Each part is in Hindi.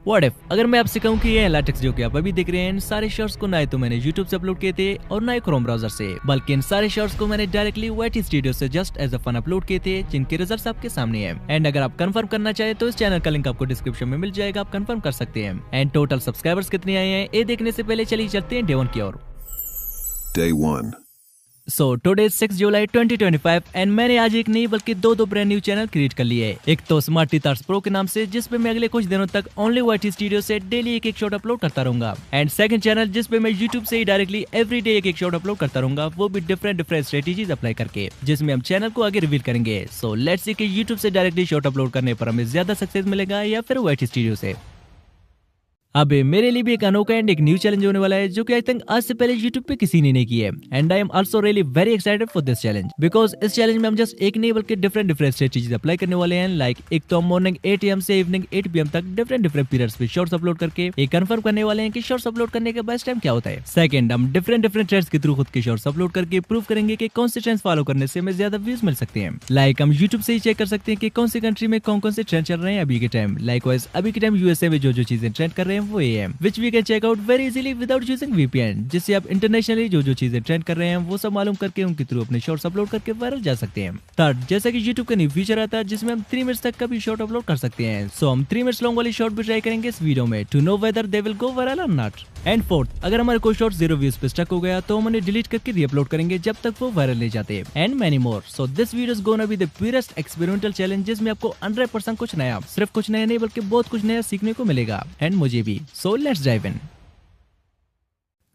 व्हाट इफ अगर मैं आपसे कहूं कि ये लाटेक्स जो कि आप अभी देख रहे हैं इन सारे शॉर्ट्स को ना तो मैंने YouTube से अपलोड किए थे और ना ही क्रोम ब्राउजर से, बल्कि इन सारे शॉर्ट्स को मैंने डायरेक्टली YT स्टूडियो से just as a fun upload किए थे, जिनके रिजल्ट्स आपके सामने हैं। एंड अगर आप कंफर्म करना चाहे तो इस चैनल का लिंक आपको डिस्क्रिप्शन में मिल जाएगा, आप कंफर्म कर सकते हैं। एंड टोटल सब्सक्राइबर्स कितने आए हैं ये देखने से पहले चलिए चलते हैं डे 1 की ओर। Day 1. So today 6 July 2025 and मैंने आज एक नहीं बल्कि दो ब्रांड न्यू चैनल क्रिएट कर लिए है। एक तो स्मार्टी तार्स प्रो के नाम से, जिसपे मैं अगले कुछ दिनों तक ओनली YT स्टूडियो से डेली एक शॉट अपलोड करता रहूंगा। एंड सेकंड चैनल जिसपे मैं YouTube से ही डायरेक्टली एवरीडे एक शॉट अपलोड करता रहूंगा, वो भी डिफरेंट स्ट्रेटेजीज अप्लाई करके, जिसमें हम चैनल को आगे रिवील करेंगे। सो लेट्स सी कि YouTube से डायरेक्टली शॉट अपलोड करने पर हमें ज्यादा सक्सेस मिलेगा या फिर YT स्टूडियो से। अब मेरे लिए भी एक अनोखा एंड एक न्यू चैलेंज होने वाला है, जो कि आई थिंक आज से पहले YouTube पे किसी ने नहीं किया है। And I am also really very excited for this challenge, because इस चैलेंज में हम जस्ट एक नहीं बल्कि डिफरेंट स्ट्रेटेजीज अप्लाई करने वाले हैं। लाइक एक तो हम मॉर्निंग 8 AM से इवनिंग 8 PM तक डिफरेंट पीरियड्स पे शॉर्ट्स अपलोड करके ये कंफर्म करने वाले हैं कि शॉर्ट्स अपलोड करने का बेस्ट टाइम क्या होता है। सेकंड, हम डिफरेंट ट्रेंड्स के थ्रू खुद के शॉर्ट्स अपलोड करके प्रूव करेंगे कि कौन से ट्रेंड्स फॉलो करने से हमें ज्यादा व्यूज मिल सकते हैं। लाइक हम YouTube से ही चेक कर सकते हैं कि कौन सी कंट्री में कौन से ट्रेंड चल रहे हैं अभी के टाइम। लाइकवाइज अभी के टाइम USA में जो चीजें ट्रेंड कर रहे हैं वो ये है, which we can check out very easily without using VPN, जिससे आप इंटरनेशनली जो चीजें ट्रेंड कर रहे हैं वो सब मालूम करके उनके थ्रू अपने शॉर्ट्स अपलोड करके वायरल जा सकते हैं। थर्ड, जैसा कि YouTube का न्यू फीचर आता है जिसमें हम 3 मिनट्स तक का भी शॉर्ट अपलोड कर सकते हैं। सो हम 3 मिनट्स लॉन्ग वाली शॉर्ट भी ट्राई करेंगे इस वीडियो में to know whether they will go viral और नॉट। एंड फोर्थ, अगर हमारे कोई शॉर्ट 0 व्यूज पे स्टक हो गया तो हम उन्हें डिलीट करके रीअपलोड करेंगे जब तक वो वायरल नहीं जाते। And many more. So this video is gonna be the purest experimental challenge, जिसमें आपको 100% कुछ नया, सिर्फ कुछ नया नहीं बल्कि बहुत कुछ नया सीखने को मिलेगा। एंड मुझे भी। So let's dive in.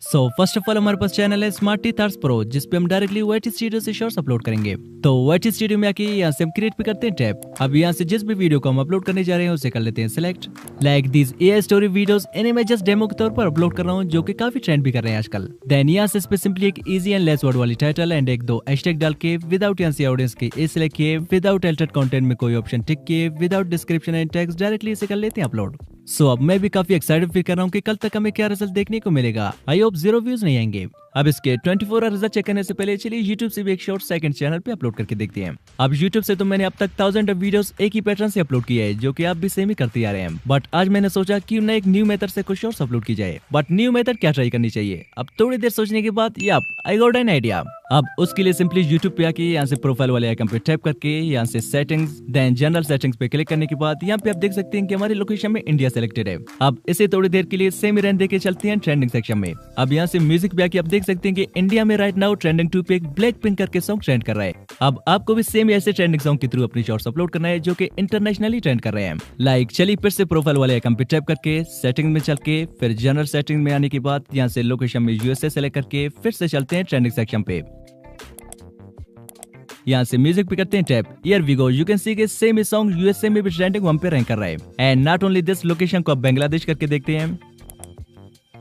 So first of all हमारे पास चैनल है स्मार्टी तार्स प्रो, जिसपे हम डायरेक्टली YT स्टूडियो से शॉर्ट्स अपलोड करेंगे। तो YT स्टूडियो में आके यहाँ से हम क्रिएट पे करते हैं टैब। अब यहाँ से जिस भी वीडियो को हम अपलोड करने जा रहे हैं उसे कर लेते हैं select. Like these AI story videos, इन्हें मैं जस्ट डेमो के तौर पर अपलोड कर रहा हूँ, जो कि काफी ट्रेंड भी कर रहे हैं आजकल। देन यहाँ से इस पे सिंपली एक इजी एंड लेस वर्ड वाली टाइटल एंड एक दो हैशटैग डाल के विदाउट यहाँ से ऑडियंस के ए सिलेक्ट किए, विदाउट एल्टर्ड कंटेंट में कोई ऑप्शन टिक किए, without description and text, directly इसे कर लेते हैं अपलोड। सो अब मैं भी काफी एक्साइटेड फील कर रहा हूँ कि कल तक हमें क्या रिजल्ट देखने को मिलेगा। आई होप 0 व्यूज नहीं आएंगे। अब इसके 24 आवर रिजल्ट चेक करने से पहले चलिए YouTube से भी एक शॉर्ट सेकंड चैनल पे अपलोड करके देखते हैं। अब YouTube से तो मैंने अब तक 1000 वीडियोस एक ही पैटर्न से अपलोड किया है, जो कि आप भी सेम ही करते आ रहे हैं। बट आज मैंने सोचा क्यों ना एक न्यू मेथड से कुछ शॉर्ट्स अपलोड की जाए। बट न्यू मेथड क्या ट्राई करनी चाहिए? अब थोड़ी देर सोचने के बाद आई गॉट एन आइडिया। अब उसके लिए सिंपली YouTube पे आके यहाँ से प्रोफाइल वाले आइकन पे टैप करके यहाँ से सेटिंग्स, देन जनरल सेटिंग्स पे क्लिक करने के बाद यहाँ पे आप देख सकते हैं कि हमारी लोकेशन में इंडिया सेलेक्टेड है। अब इसे थोड़ी देर के लिए सेम ही रहने देके चलते हैं ट्रेंडिंग सेक्शन में। अब यहाँ से म्यूजिक पे आके आप देख सकते हैं कि इंडिया में राइट नाउ ट्रेंडिंग 2 पे एक ब्लैक पिंक करके सॉन्ग ट्रेंड कर रहा है। अब आपको भी सेम ऐसे ट्रेंडिंग सॉन्ग के थ्रू अपनी शॉर्ट्स अपलोड करना है, जो कि इंटरनेशनली ट्रेंड कर रहे हैं। लाइक चलिए फिर से प्रोफाइल वाले आइकन पे टैप करके सेटिंग में चल के फिर जनरल सेटिंग में आने के बाद यहाँ से लोकेशन में USA सेलेक्ट करके फिर से चलते हैं ट्रेंडिंग सेक्शन पे। यहाँ से म्यूजिक पे करते हैं tap. Here we go, you can see के सेम सॉन्ग USA में भी ट्रेंडिंग 1 पे रैंक कर रहा है। And not only this, location को आप बांग्लादेश करके देखते हैं।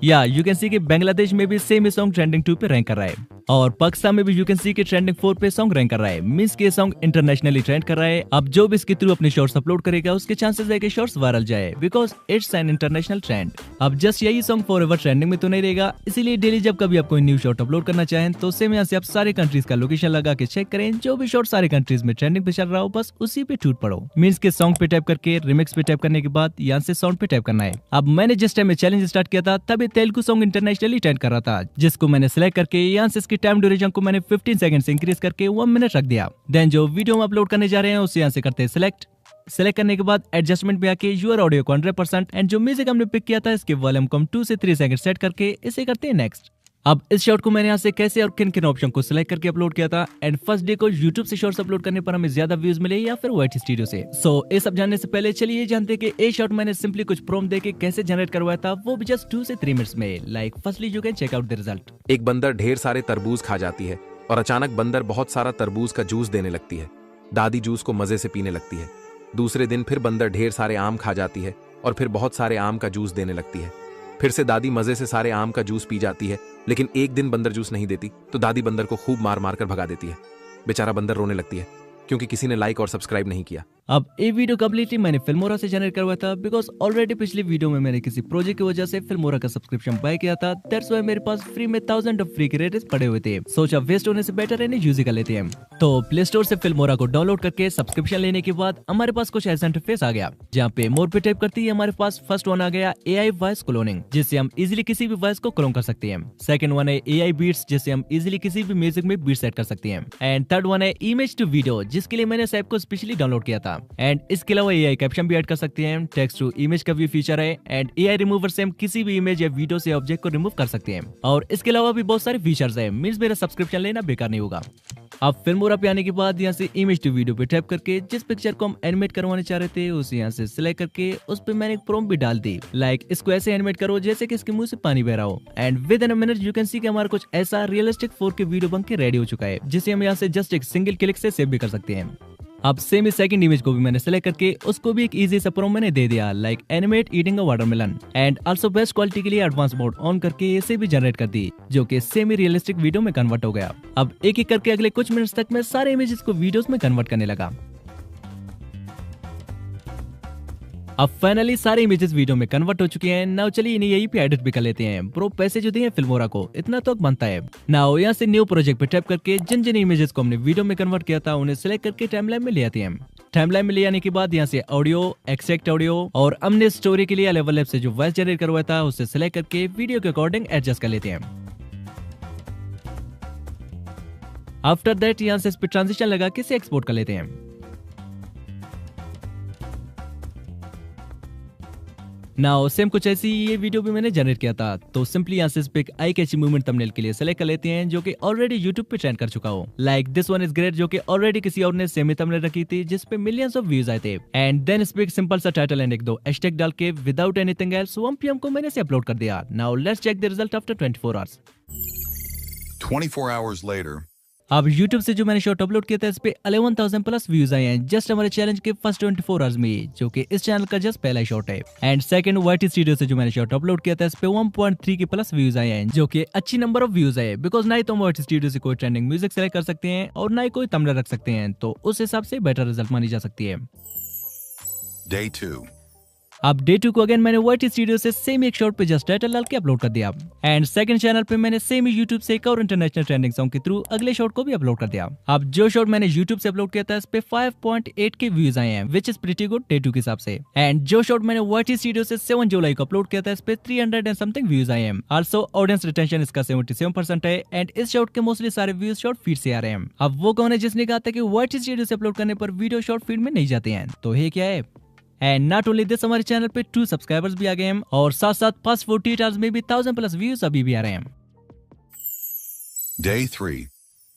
या यू कैन सी कि बांग्लादेश में भी सेम सॉन्ग ट्रेंडिंग 2 पे रैंक कर रहा है। और पाकिस्तान में भी यू कैन सी कि ट्रेंडिंग 4 पे सॉन्ग रैंक कर रहा है। मींस के सॉन्ग इंटरनेशनली ट्रेंड कर रहा है। अब जो भी इसके थ्रू अपने शॉर्ट्स अपलोड करेगा उसके चांसेस है कि शॉर्ट्स वायरल जाए, because it's an international trend. अब जस्ट यही सॉन्ग फॉरएवर ट्रेंडिंग में तो नहीं रहेगा, इसीलिए डेली जब कभी आप कोई न्यू शॉर्ट अपलोड करना चाहें तो सेम यहाँ से आप सारे कंट्रीज का लोकेशन लगा के चेक करें। जो भी शॉर्ट सारे कंट्रीज में ट्रेंडिंग पे चल रहा हो बस उसी पे टूट पड़ो। मींस के सॉन्ग पे टैप करके रिमिक्स पे टैप करने के बाद यहाँ से साउंड पे टैप करना है। अब मैंने जिस टाइम में चैलेंज स्टार्ट किया था तब तेलुगु सॉन्ग इंटरनेशनली ट्रेंड कर रहा था, जिसको मैंने सिलेक्ट करके यहाँ से इसकी टाइम ड्यूरेशन को मैंने 15 सेकंड से इंक्रीज करके 1 मिनट रख दिया। देन जो वीडियो हम अपलोड करने जा रहे हैं उसे यहाँ से करते हैं सिलेक्ट करने के बाद एडजस्टमेंट पे आके यूर ऑडियो को 100% एंड जो म्यूजिक हमने पिक किया था इसके वॉल्यूम को हम 2 से 3 सेकंड सेट करके इसे करते हैं नेक्स्ट। अब इस शॉर्ट को मैंने यहाँ से कैसे और किन किन ऑप्शन को सिलेक्ट करके अपलोड किया था एंड फर्स्ट डे को YouTube से शॉर्ट्स अपलोड करने पर हमें ज्यादा व्यूज मिले या फिर YT स्टूडियो से। सो ये सब जानने से पहले चलिए ये जानते हैं कि ये शॉर्ट मैंने सिंपली कुछ प्रॉम्प्ट देके कैसे जनरेट करवाया था, वो भी जस्ट 2 से 3 मिनट्स में। Like firstly you can check out the result. एक बंदर ढेर सारे तरबूज खा जाती है और अचानक बंदर बहुत सारा तरबूज का जूस देने लगती है। दादी जूस को मजे से पीने लगती है। दूसरे दिन फिर बंदर ढेर सारे आम खा जाती है और फिर बहुत सारे आम का जूस देने लगती है। फिर से दादी मजे से सारे आम का जूस पी जाती है, लेकिन एक दिन बंदर जूस नहीं देती तो दादी बंदर को खूब मार मार कर भगा देती है। बेचारा बंदर रोने लगती है क्योंकि किसी ने लाइक और सब्सक्राइब नहीं किया। अब ये वीडियो कम्प्लीटली मैंने फिल्मोरा से जनरेट करवाया था बिकॉज ऑलरेडी पिछली वीडियो में मैंने किसी प्रोजेक्ट की वजह से फिल्मोरा का सब्सक्रिप्शन बाय किया था। दैट्स व्हाई मेरे पास फ्री में 1000 ऑफ फ्री क्रेडिट्स पड़े हुए थे। सोचा वेस्ट होने से बेटर इन्हें यूज ही कर लेते हैं। तो प्ले स्टोर से फिल्मोरा को डाउनलोड करके सब्सक्रिप्शन लेने के बाद हमारे पास कुछ ऐसा इंटरफेस आ गया जहाँ पे मोर पे टाइप करते ही हमारे पास फर्स्ट वन आ गया AI वॉइस क्लोनिंग, जिससे हम इजिली किसी भी वॉइस को क्लोन कर सकते हैं। सेकंड वन है AI बीट्स, जिससे हम इजिली किसी भी म्यूजिक में बीट सेट कर सकते हैं। एंड थर्ड वन है इमेज टू वीडियो, जिसके लिए मैंने इस ऐप को स्पेशली डाउनलोड किया था। एंड इसके अलावा AI कैप्शन भी ऐड कर सकते हैं। टेक्स्ट टू इमेज का भी फीचर है। एंड AI रिमूवर से हम किसी भी इमेज या वीडियो से ऑब्जेक्ट को रिमूव कर सकते हैं। और इसके अलावा भी बहुत सारे फीचर्स है, मींस मेरा सब्सक्रिप्शन लेना बेकार नहीं होगा। अब फिल्मोरा पे आने के बाद यहाँ से इमेज टू वीडियो पे टैप करके जिस पिक्चर को हम एनिमेट करवाने चाह रहे थे उसे यहाँ से सिलेक्ट करके उस पे मैंने एक प्रॉम्प्ट भी डाल दी, लाइक इसको ऐसे एनिमेट करो जैसे कि इसके मुंह से पानी बह रहा हो। And with in a minute you can सी कि हमारा कुछ ऐसा रियलिस्टिक 4K वीडियो बन के रेडी हो चुका है, जिसे हम यहाँ से जस्ट एक सिंगल क्लिक से सेव भी कर सकते हैं। अब सेम इस सेकंड इमेज को भी मैंने सेलेक्ट करके उसको भी एक इजी सा प्रॉम्प्ट मैंने दे दिया, like animate eating a watermelon. And also best quality के लिए एडवांस मोड ऑन करके इसे भी जनरेट कर दी, जो कि सेमी रियलिस्टिक वीडियो में कन्वर्ट हो गया। अब एक एक करके अगले कुछ मिनट्स तक मैं सारे इमेजेस को वीडियोस में कन्वर्ट करने लगा। अब फाइनली सारे इमेजेस वीडियो में कन्वर्ट हो चुके हैं। नाउ चलिए इन्हें यहीं पे एडिट भी कर लेते हैं। ब्रो पैसे जो दिए फिल्मोरा को इतना तो बनता है। नाउ यहाँ से न्यू प्रोजेक्ट पे टैप करके जिन जिन इमेजेस को हमने वीडियो में कन्वर्ट किया था उन्हें सिलेक्ट करके टाइमलाइन में ले आते हैं। टाइमलाइन में ले आने के बाद यहाँ से ऑडियो, एक्सट्रैक्ट ऑडियो और हमने स्टोरी के लिए लेवल से जो वॉइस जनरेट करवाया था उसे सिलेक्ट करके वीडियो के अकॉर्डिंग एडजस्ट कर लेते हैं। आफ्टर दैट यहाँ से इस पे ट्रांजिशन लगा के इसे एक्सपोर्ट कर लेते हैं। नाउ सेम कुछ ऐसी ये वीडियो भी मैंने जनरेट किया था। तो सिंपली यहाँ से इस पे एक आई कैची मूवमेंट थंबनेल के लिए सेलेक्ट कर लेते हैं, जो कि ऑलरेडी यूट्यूब पे ट्रेंड कर चुका हो, like this one is great, जो कि ऑलरेडी किसी और ने सेम ही थंबनेल रखी थी जिस पे मिलियंस ऑफ व्यूज आए थे। एंड देन इस पे एक सिंपल सा टाइटल एंड एक दो हैशटैग डाल के विदाउट एनीथिंग एल्स 1 PM को मैंने इसे अपलोड कर दिया। Now let's check the result after 24 hours. 24 hours later. अब YouTube से जो मैंने शॉर्ट अपलोड किया था इस पे 11,000 प्लस व्यूज आए हैं जस्ट हमारे चैलेंज के फर्स्ट 24 आवर्स में, जो कि इस चैनल का जस्ट पहला शॉर्ट है। एंड सेकंड YT स्टूडियो से जो मैंने शॉर्ट अपलोड किया था इस पे 1.3 के प्लस व्यूज आए हैं, जो कि अच्छी नंबर ऑफ व्यूज है। बिकॉज ना ही तो हम YT स्टूडियो से कोई ट्रेंडिंग म्यूजिक सेलेक्ट कर सकते हैं और ना ही कोई थंबनेल रख सकते हैं, तो उस हिसाब से बेटर रिजल्ट मानी जा सकती है। Day 2. अब डे 2 को अगेन मैंने YT स्टूडियो से सेम एक शॉर्ट पे जस्ट टाइटल डाल के अपलोड कर दिया। एंड सेकंड चैनल पे मैंने सेम ही यूट्यूब से एक और इंटरनेशनल ट्रेंडिंग सॉन्ग के थ्रू अगले शॉर्ट को भी अपलोड कर दिया। अब जो शॉर्ट मैंने यूट्यूब से अपलोड किया था इस पे 5.8 के व्यूज आए हैं, which is pretty good day 2 के हिसाब से। एंड जो शॉर्ट मैंने YT स्टूडियो से 7 जुलाई को अपलोड किया था इस पे 300 एंड समथिंग व्यूज आए हैं। आल्सो ऑडियंस रिटेंशन इसका 77% है। एंड इस शॉर्ट के मोस्टली सारे व्यूज शॉर्ट फीड से आ रहे हैं। अब वो कौन है जिसने कहा था कि YT स्टूडियो से अपलोड करने पर वीडियो शॉर्ट फीड में नहीं जाते हैं, तो ये क्या है? एंड नॉट ओनली दिस, हमारे चैनल पे 2 सब्सक्राइबर्स भी आ गए हैं और साथ साथ पास 48 आवर्स में भी 1000 प्लस व्यूज अभी भी आ रहे हैं। Day 3.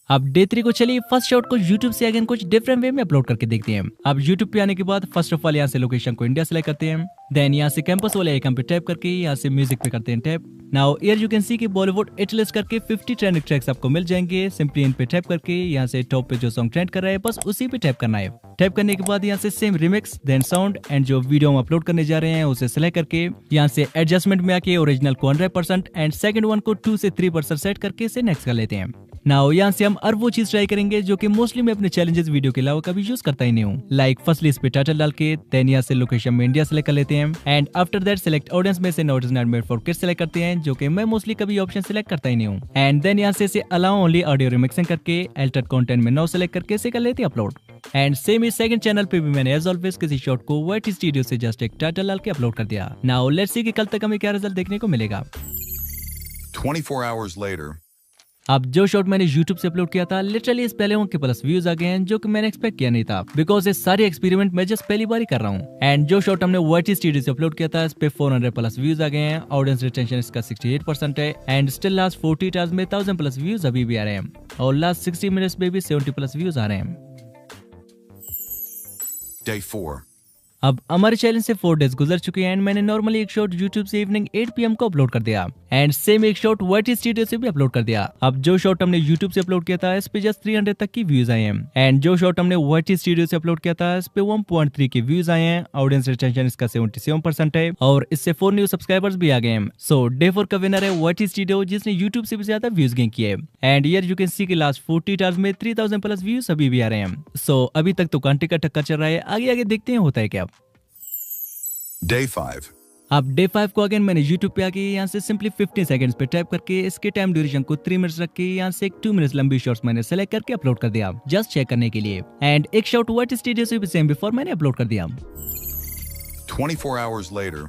अब डे 3 को चलिए फर्स्ट शॉट को YouTube से अगेन कुछ डिफरेंट वे में अपलोड करके देखते हैं। अब YouTube पे आने के बाद फर्स्ट ऑफ ऑल यहाँ से लोकेशन को इंडिया सेलेक्ट करते हैं। देन यहाँ से कैंपस वाले आइकन पे टैप करके यहाँ से म्यूजिक पे करते हैं tap. Now here you can सी कि बॉलीवुड हिट लिस्ट करके 50 ट्रेंडिंग ट्रैक्स आपको मिल जाएंगे। सिंपली इन पे टैप करके यहाँ से टॉप पे जो सॉन्ग ट्रेंड कर रहा है बस उसी पे टैप करना है। टैप करने के बाद यहाँ से same remix then sound and जो वीडियो हम अपलोड करने जा रहे हैं उसे सिलेक्ट करके यहाँ से एडजस्टमेंट में आके ओरिजिनल को 100% एंड सेकंड वन को 2 से 3% सेट करके इसे नेक्स्ट कर लेते हैं। नाउ यहाँ से हम और वो चीज ट्राई करेंगे जो कि मोस्टली मैं अपने चैलेंजेस वीडियो के अलावा कभी यूज करता ही नहीं हूँ, लाइक फर्स्टली इस पे टाइटल डाल के देन यहाँ से लोकेशन में इंडिया सेलेक्ट कर लेते हैं। And after that select audience में से not is not made for kids select करते हैं, जो कि मैं मोस्टली कभी ऑप्शन सेलेक्ट करता ही नहीं हूँ। एंड देन यहाँ से अलाउ ओनली ऑडियो रिमिक्सिंग करके अल्टर्ड कंटेंट में नो सेलेक्ट करके इसे कर लेते हैं upload. And same he second channel पे भी मैंने एज ऑलवेज किसी शॉट को YT स्टूडियो से जस्ट एक टाइटल डाल के अपलोड कर दिया। नाउ लेट्स सी कि कल तक हमें क्या रिजल्ट देखने को मिलेगा। 24 hours later. अब जो शॉट मैंने YouTube से अपलोड किया था लिटरली इस पहले के प्लस व्यूज आ गए हैं, जो कि मैंने एक्सपेक्ट किया नहीं था बिकॉज ये सारे एक्सपेरिमेंट मैं जस्ट पहली बार ही कर रहा हूँ। एंड जो शॉट हमने YT स्टूडियो से अपलोड किया था इस पे 400 प्लस व्यूज आ गए हैं। ऑडियंस रिटेंशन इसका 68% है। एंड स्टिल लास्ट 40 आवर्स में 1000 प्लस व्यूज अभी भी आ रहे हैं और लास्ट 60 मिनट्स में भी 70 प्लस व्यूज आ रहे हैं। Day 4. अब हमारे चैलेंज से 4 डेज गुजर चुके हैं एंड मैंने नॉर्मली एक शॉट YouTube से इवनिंग 8 PM को अपलोड कर दिया। एंड सेम एक शॉट YT स्टूडियो से भी अपलोड कर दिया। अब जो शॉट हमने YouTube से अपलोड किया था इस पे जस्ट 300 तक की व्यूज आए हैं एंड जो शॉट हमने YT स्टूडियो से अपलोड किया था इस पे 1.3 के व्यूज आए हैं। ऑडियंस रिटेंशन इसका 77% है और इससे 4 न्यू सब्सक्राइबर्स भी आ गए हैं। सो डे 4 का विनर है YT स्टूडियो जिसने YouTube से भी ज्यादा व्यूज गेन किए एंड हियर यू कैन सी कि लास्ट 40 आवर्स में 3000 प्लस व्यूज अभी भी आ रहे हैं। सो अभी तक तो कांटे का टक्कर चल रहा है, आगे आगे देखते हैं होता है क्या। Day 5. अब डे 5 को अगेन मैंने YouTube पे आके यहाँ से सिंपली 15 सेकंड्स पे टाइप करके इसके टाइम ड्यूरेशन को 3 मिनट्स रख के यहाँ से एक 2 मिनट्स लंबी शॉर्ट्स मैंने सेलेक्ट करके अपलोड कर दिया जस्ट चेक करने के लिए एंड एक शॉट YT स्टूडियो से भी सेम बिफोर मैंने अपलोड कर दिया। 24 hours later.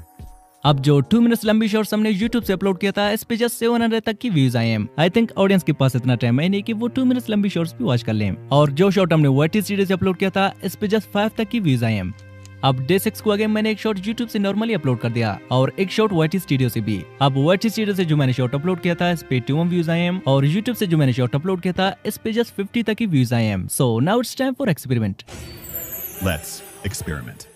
अब जो 2 मिनट्स लंबी शॉर्ट्स हमने YouTube से अपलोड किया था इस पे जस्ट 700 तक की व्यूज आए हैं। आई थिंक ऑडियंस के पास इतना टाइम है नहीं कि वो 2 मिनट्स लंबी शॉर्ट्स भी वॉच कर लें। और जो शॉट हमने YT स्टूडियो से अपलोड किया था इस पे जस्ट 5 तक की व्यूज आए हैं। अब डे 6 को अगेन मैंने एक शॉट YouTube से नॉर्मली अपलोड कर दिया और एक शॉट YT स्टूडियो से भी। अब YT स्टूडियो से जो मैंने शॉट अपलोड किया था इस पे 21 व्यूज आए हैं और YouTube से जो मैंने शॉट अपलोड किया था इस पे जस्ट 50 तक की व्यूज आए हैं। So now it's time for experiment. Let's experiment.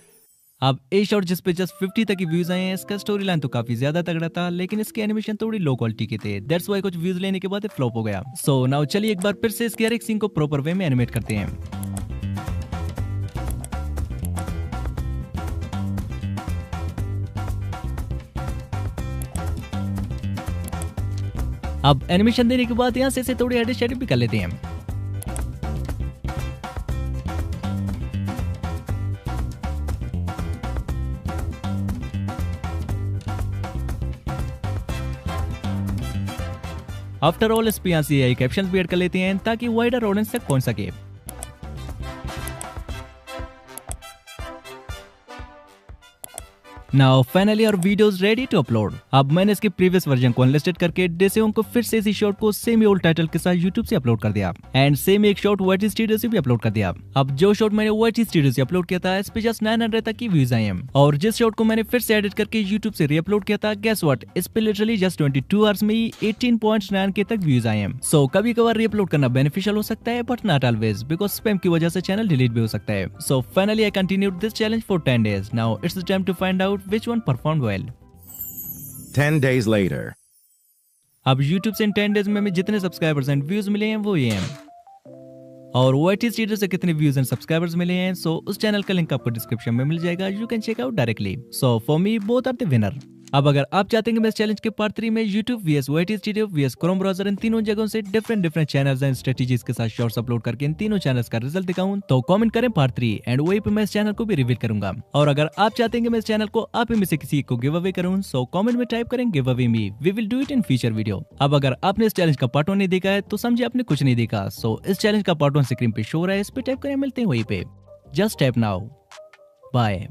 अब ए शॉट जिस पे जस्ट 50 तक की व्यूज आए हैं इसका स्टोरी लाइन तो काफी ज्यादा तगड़ा था लेकिन इसके एनिमेशन थोड़ी लो क्वालिटी के थे, दैट्स व्हाई कुछ व्यूज लेने के बाद फ्लॉप हो गया। सो नाउ चलिए एक बार फिर से इसके हर एक सीन को प्रॉपर वे में एनिमेट करते हैं। अब एनिमेशन देने के बाद यहाँ से इसे थोड़ी एडिट शेडिट भी कर लेते हैं। आफ्टर ऑल इस पे यहाँ से कैप्शन भी ऐड कर लेते हैं ताकि वाइडर ऑडियंस तक पहुंच सके। Now finally our videos ready to upload. अब मैंने इसके प्रीवियस वर्जन को अनलिस्टेड करके डे 7 को फिर से इसी शॉट को सेम ओल्ड टाइटल के साथ YouTube से अपलोड कर दिया एंड सेम एक शॉट YT स्टूडियो से भी अपलोड कर दिया। अब जो शॉट मैंने YT स्टूडियो से अपलोड किया था इस पे जस्ट 900 तक की व्यूज आए हैं और जिस शॉट को मैंने फिर से एडिट करके YouTube से रीअपलोड किया था गेस व्हाट, इस पे लिटरली जस्ट 22 आवर्स में ही 18.9 के तक व्यूज आए हैं। सो कभी कभार रीअपलोड करना बेनिफिशियल हो सकता है but not always because spam की वजह से चैनल डिलीट भी हो सकता है। So finally I continued this challenge for 10 days। Now it's the time to find out which one performed well। 10 days later. अब YouTube से इन 10 days में जितने सब्सक्राइबर्स एंड व्यूज मिले हैं वो ये हैं और YT स्टूडियो से कितने व्यूज एंड सब्सक्राइबर्स मिले हैं सो उस चैनल का लिंक आपको डिस्क्रिप्शन में मिल जाएगा, you can check out directly. So for me both are the winner. अब अगर आप चाहते हैं कि मैं इस चैलेंज के पार्ट 3 में YouTube vs YT studio vs Chrome browser इन तीनों जगहों से डिफरेंट चैनल्स एंड स्ट्रेटजीज के साथ शॉर्ट्स अपलोड करके इन तीनों चैनल्स का रिजल्ट दिखाऊं तो कमेंट करें पार्ट 3 एंड वहीं पे मैं इस चैनल को भी रिवील करूंगा। और अगर आप चाहते हैं कि मैं इस चैनल को आप में से किसी को गिव अवे करूं सो कमेंट में टाइप करें give away me, we will do it in future video. अब अगर आपने इस चैलेंज का पार्ट 1 नहीं देखा है तो समझे आपने कुछ नहीं देखा। सो इस चैलेंज का पार्ट 1 स्क्रीन पे शो रहा है, इस पे टाइप करें, मिलते हैं वहीं पे। Just type now, bye.